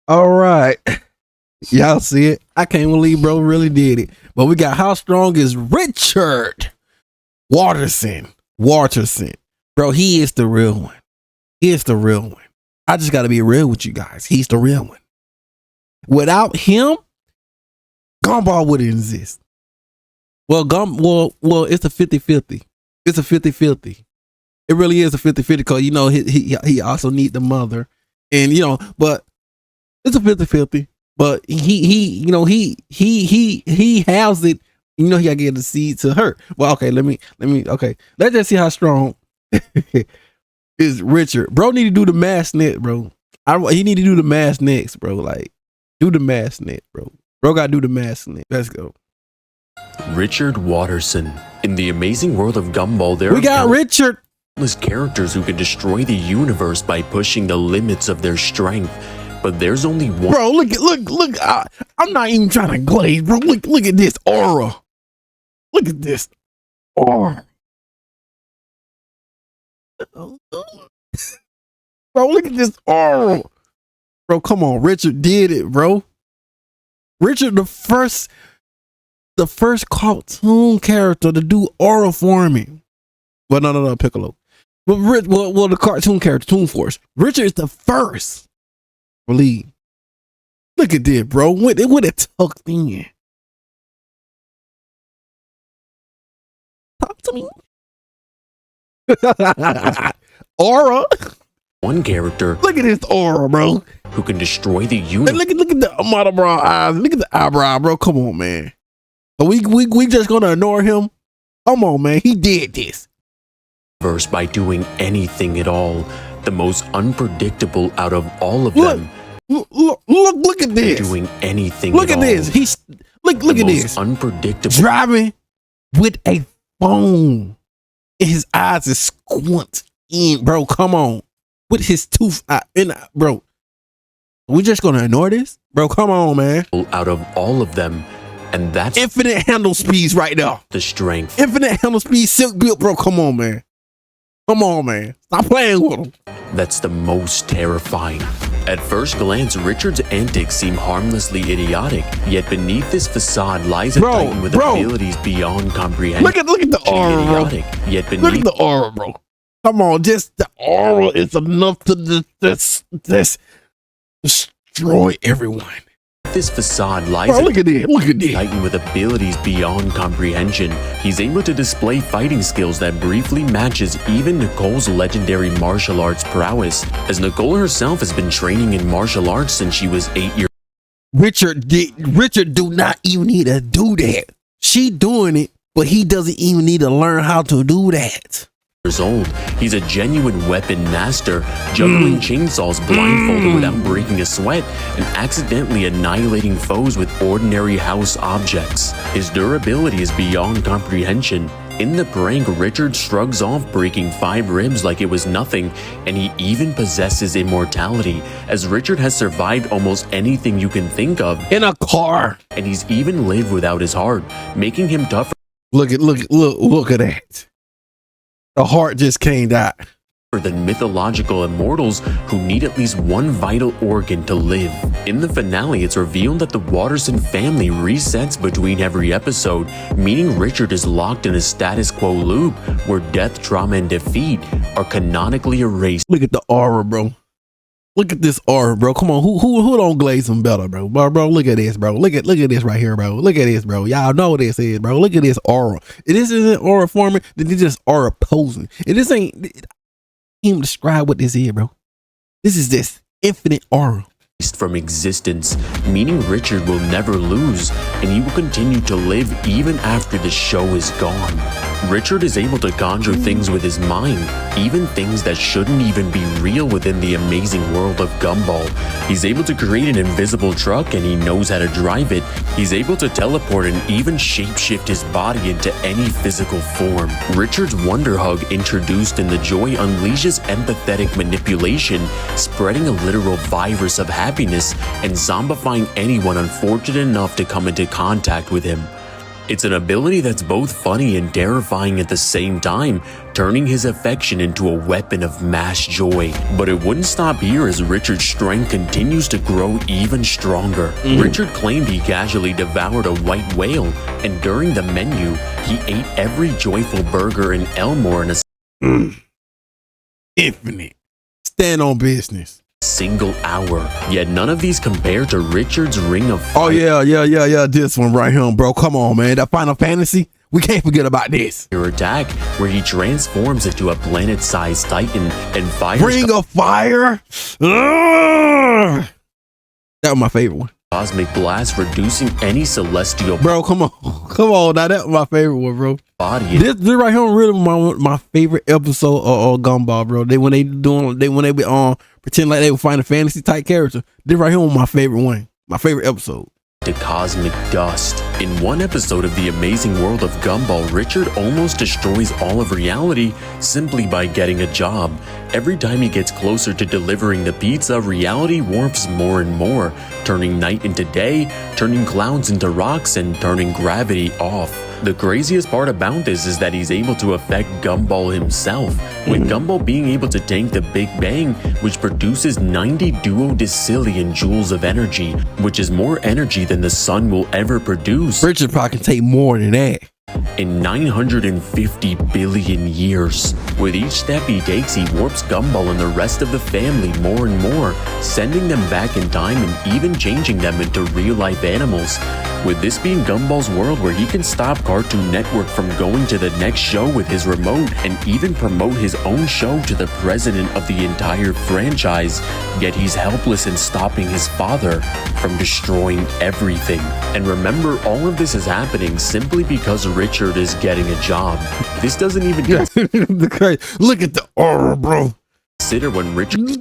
All right. Y'all see it? I can't believe bro really did it. But we got how strong is Richard Watterson. Bro, he is the real one. He is the real one. I just got to be real with you guys. He's the real one. Without him, Gumball wouldn't exist. Well, it's a 50-50. It's a 50-50. It really is a 50-50 because, you know, he also need the mother. And, you know, but it's a 50-50. But he has it. You know, he got to get the seed to her. Well, okay, okay. Let's just see how strong is Richard. Bro need to do the math next, bro. He need to do the math next, bro. Like, do the math next, bro. Bro got to do the math next. Let's go. Richard Watterson. In the amazing world of Gumball, we got Richard. Countless characters who can destroy the universe by pushing the limits of their strength. But there's only one. Bro, look. I'm not even trying to glaze, bro. Look at this aura. Look at this aura. Bro, look at this aura. Bro, come on. Richard did it, bro. Richard, the first cartoon character to do aura forming. Well, no, Piccolo. But the cartoon character, Toon Force. Richard is the first. Believe. Look at this, bro. It would have tucked in. Talk to me. Aura. One character. Look at this aura, bro. Who can destroy the universe. Look at the monobrow eyes. Look at the eyebrow, bro. Come on, man. Are we just gonna ignore him? Come on, man. He did this. By doing anything at all. The most unpredictable out of all of them. Look at this. Doing anything. Look at this. He's look at this. Unpredictable. Driving with a phone. And his eyes is squint in, bro. Come on. With his tooth in, bro. We just gonna ignore this, bro? Come on, man. Out of all of them, and that's infinite handle speeds right now. The strength. Infinite handle speed, silk built, bro. Come on, man. Come on, man. Stop playing with him. That's the most terrifying. At first glance, Richard's antics seem harmlessly idiotic, yet beneath this facade lies a titan with abilities beyond comprehension. Look at the aura, bro. Yet beneath look at the aura, bro. Come on, just the aura is enough to destroy everyone. This facade lies look at this. Titan with abilities beyond comprehension. He's able to display fighting skills that briefly matches even Nicole's legendary martial arts prowess, as Nicole herself has been training in martial arts since she was 8 years old. Richard do not even need to do that. She doing it, but he doesn't even need to learn how to do that. Old. He's a genuine weapon master, juggling chainsaws blindfolded without breaking a sweat and accidentally annihilating foes with ordinary house objects. His durability is beyond comprehension. In the prank, Richard shrugs off breaking 5 ribs like it was nothing, and he even possesses immortality, as Richard has survived almost anything you can think of in a car, and he's even lived without his heart, making him tougher. Look at that. The heart just can't die. Than mythological immortals who need at least one vital organ to live. In the finale, it's revealed that the Watterson family resets between every episode, meaning Richard is locked in a status quo loop where death, trauma, and defeat are canonically erased. Look at the aura, bro. Look at this aura, bro. Come on, who don't glaze him better, bro? Bro, look at this, bro. Look at this right here, bro. Look at this, bro. Y'all know what this is, bro. Look at this aura. This isn't aura forming. This is just aura posing. And this ain't. I can't even describe what this is, bro. This is this infinite aura from existence, meaning Richard will never lose, and he will continue to live even after the show is gone. Richard is able to conjure things with his mind, even things that shouldn't even be real within the amazing world of Gumball. He's able to create an invisible truck, and he knows how to drive it. He's able to teleport and even shapeshift his body into any physical form. Richard's Wonder Hug, introduced in the Joy, unleashes empathetic manipulation, spreading a literal virus of happiness and zombifying anyone unfortunate enough to come into contact with him. It's an ability that's both funny and terrifying at the same time, turning his affection into a weapon of mass joy. But it wouldn't stop here as Richard's strength continues to grow even stronger. Richard claimed he casually devoured a white whale, and during the menu, he ate every joyful burger in Elmore in a Infinite. Stand on business. single hour. Yet none of these compare to Richard's Ring of Oh Fire yeah. This one right here, bro. Come on, man. That Final Fantasy. We can't forget about this. attack, where he transforms into a planet-sized titan and fires Ring of Fire. Ugh. That was my favorite one. cosmic blast, reducing any celestial Bro, come on. Come on. Now that was my favorite one, bro. body. This right here really my favorite episode of Gumball, bro. When they be pretend like they were Final Fantasy type character. This right here was my favorite one. My favorite episode. To cosmic dust. In one episode of The Amazing World of Gumball, Richard almost destroys all of reality simply by getting a job. Every time he gets closer to delivering the pizza, reality warps more and more, turning night into day, turning clouds into rocks, and turning gravity off. The craziest part about this is that he's able to affect Gumball himself, with Gumball being able to tank the Big Bang, which produces 90 duodecillion joules of energy, which is more energy than the sun will ever produce. Richard probably can take more than that. In 950 billion years. With each step he takes, he warps Gumball and the rest of the family more and more, sending them back in time and even changing them into real-life animals. With this being Gumball's world where he can stop Cartoon Network from going to the next show with his remote and even promote his own show to the president of the entire franchise, yet he's helpless in stopping his father from destroying everything. And remember, all of this is happening simply because Richard is getting a job. This doesn't even Look at the aura, bro. consider when Richard's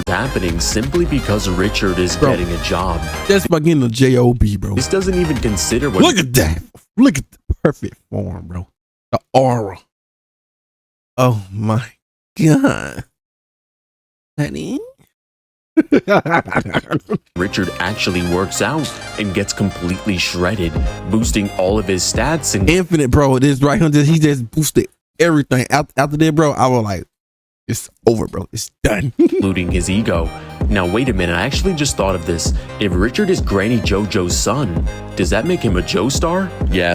happening simply because Richard is getting a job. That's by getting a job, bro. This doesn't even consider what Look at that. Look at the perfect form, bro. The aura. Oh my god. Honey. Richard actually works out and gets completely shredded, boosting all of his stats and Infinite, bro. This right here, he just boosted everything. After that, bro, I was like, it's over, bro. It's done. including his ego. Now wait a minute, I actually just thought of this. If Richard is Granny JoJo's son, does that make him a Joestar? Yeah.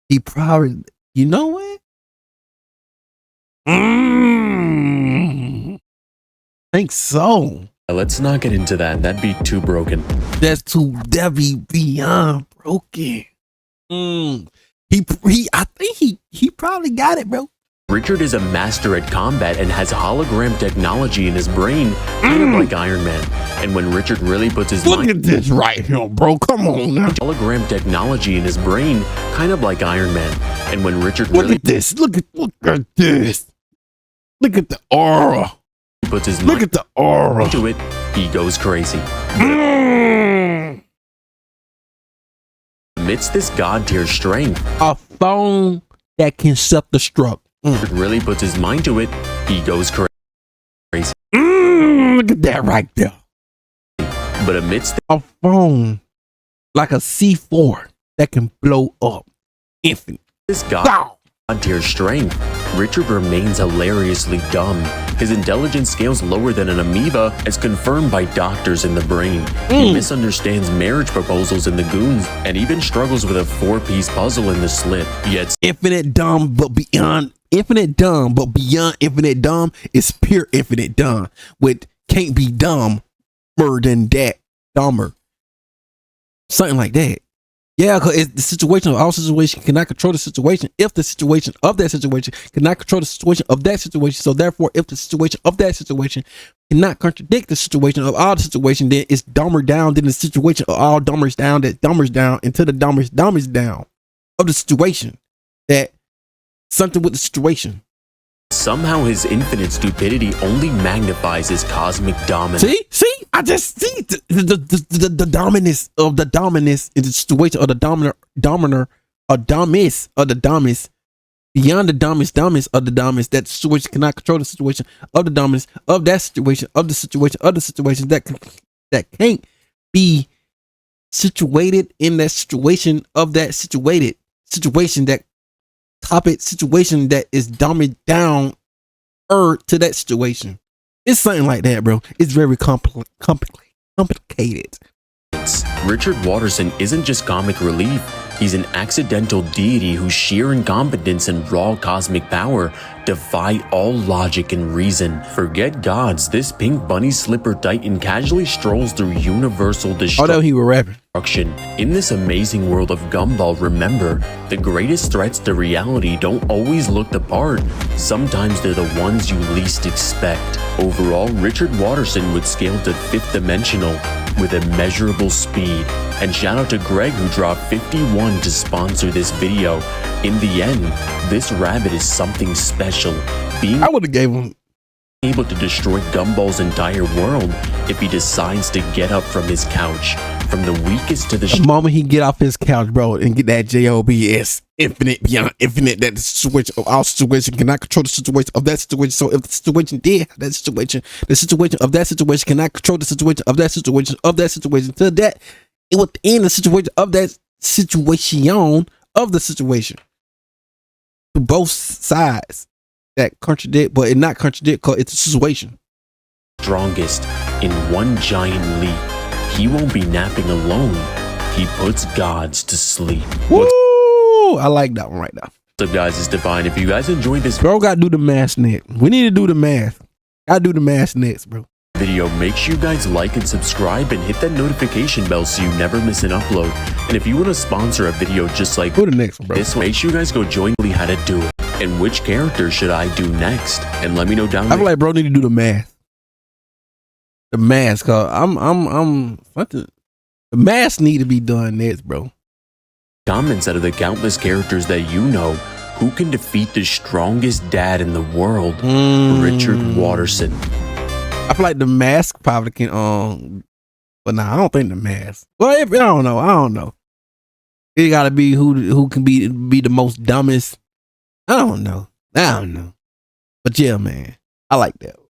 He probably, you know what? Think so. Let's not get into that. That'd be too broken. That'd be beyond broken. I think he probably got it, bro. Richard is a master at combat and has hologram technology in his brain, kind of like Iron Man. And when Richard really puts his Look at this right here, bro. Come on now. hologram technology in his brain, kind of like Iron Man. And when Richard Look really at this. Look at this. Look at the aura. puts his Look mind at the aura. into it, he goes crazy. Amidst this god tier strength, A phone that can self-destruct. Richard really puts his mind to it, he goes crazy. Look at that right there. But amidst A phone like a C4 that can blow up. Infinite. this god Wow. tier strength, Richard remains hilariously dumb. His intelligence scales lower than an amoeba, as confirmed by doctors in the brain. He misunderstands marriage proposals in the goons, and even struggles with a 4-piece puzzle in the slip. Yet Infinite dumb, but beyond infinite dumb, but beyond infinite dumb is pure infinite dumb. With can't be dumber than that, dumber. Something like that. Yeah, because the situation of our situation cannot control the situation if the situation of that situation cannot control the situation of that situation. So therefore, if the situation of that situation cannot contradict the situation of our situation, then it's dumber down than the situation of all dumbers down that dumbers down into the dumbest down of the situation. That something with the situation. somehow his infinite stupidity only magnifies his cosmic dominance. See, I just see the dominance of the dominance in the situation of the dominer, or dominus of the dominus, beyond the dominus of the dominus. That situation cannot control the situation of the dominance of that situation of the situation of the situation that that can't be situated in that situation of that situation that topic situation that is dumbing down to that situation. It's something like that, bro. It's very complicated. Richard Watterson isn't just comic relief. He's an accidental deity whose sheer incompetence and raw cosmic power defy all logic and reason. Forget gods, this pink bunny slipper titan casually strolls through universal Although he was rapping. destruction. In this amazing world of Gumball, remember, the greatest threats to reality don't always look the part. Sometimes they're the ones you least expect. Overall, Richard Watterson would scale to 5th dimensional with immeasurable speed. And shout out to Greg who dropped 51 to sponsor this video. In the end, this rabbit is something special. Being I would have gave him able to destroy Gumball's entire world if he decides to get up from his couch. From the weakest to the moment he get off his couch, bro, and get that JOBS infinite beyond infinite, that the situation of our situation cannot control the situation of that situation. So if the situation did that situation, the situation of that situation cannot control the situation of that situation to that it would end the situation of that situation of the situation. To both sides that contradict, but it not contradict because it's a situation. Strongest in one giant leap. He won't be napping alone. He puts gods to sleep. Woo! I like that one right now. What's up, guys? It's Divine. If you guys enjoyed this bro, gotta do the math next. We need to do the math. Gotta do the math next, bro. Video, make sure you guys like and subscribe and hit that notification bell so you never miss an upload. And if you want to sponsor a video just like do the next one, bro. This, make sure you guys go join me how to do it. And which character should I do next? And let me know down I there. feel like bro need to do the math. The math, cause the math need to be done next, bro. Comments out of the countless characters that you know, who can defeat the strongest dad in the world? Richard Watterson. I feel like the mask probably can but nah, I don't think the mask. Well, I don't know. It gotta be who can be the most dumbest. I don't know. But yeah, man, I like that.